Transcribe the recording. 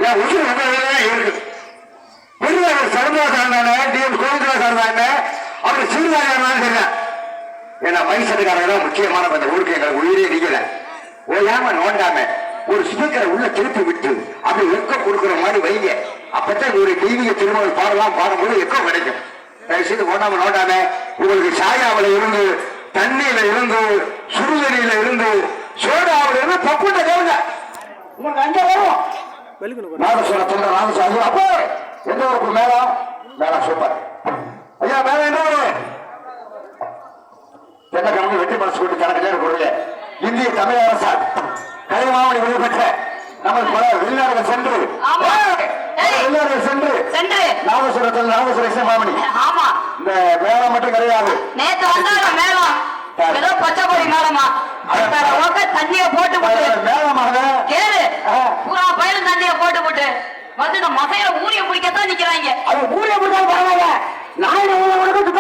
என் உசுறு உண்மையிலே இருக்கு. பெருவாளர் சரந்தாசாரன் டிஎம் கோவிந்தராசாரன் அவர் சிறுதாரியானாலும் சரிதான். ஏன்னா மைசட்டுக்காரங்க தான் முக்கியமான அந்த ஊருக்கு எங்களுக்கு உயிரே நீக்கல. ஓயாம நோண்டாம ஒரு ஸ்பீக்கரை உள்ள திருப்பி விட்டு அப்படி எக்கோ கொடுக்குற மாதிரி வைங்க. அப்பதான் ஒரு தெய்வீக திருமணம் பாடலாம், பாடும்போது எக்கோ கிடைக்கும். தயவுசெய்து ஓடாம நோண்டாம உங்களுக்கு சாயாவில இருந்து, தண்ணியில இருந்து, சுடுதண்ணியில இருந்து, சோடாவில இருந்து பப்புட்ட கேளுங்க. உங்களுக்கு அங்க வரும் நாதஸ்வர தொண்டை நாதஸ்வரம். அப்போ எந்த ஊருக்கு மேலம் மேலம் சூப்பர் ஐயா. மேல என்ன ஒரு தென்னக்கிழமை வெற்றி மனசு கூட்டி கணக்கிலே கொடுங்க. இந்திய தமிழ் அரசால் கலைமாவணி விருது பெற்ற நம்ம பல வெளிநாடுகள் சென்று நாதஸ்வரத்தில் நாதஸ்வர இசைமாமணி. இந்த மேளம் மட்டும் கிடையாது. நேத்து வந்தாலும் மேளம் ஏதோ பச்சைப்பொடி மேளமா தண்ணிய போட்டு மேளமாக கேளு. பூரா பயிலும் தண்ணிய போட்டு போட்டு வந்து இந்த மசையில ஊரிய பிடிக்கத்தான் நிக்கிறாங்க. அது ஊரிய பிடிச்சாலும் பரவாயில்ல. நான்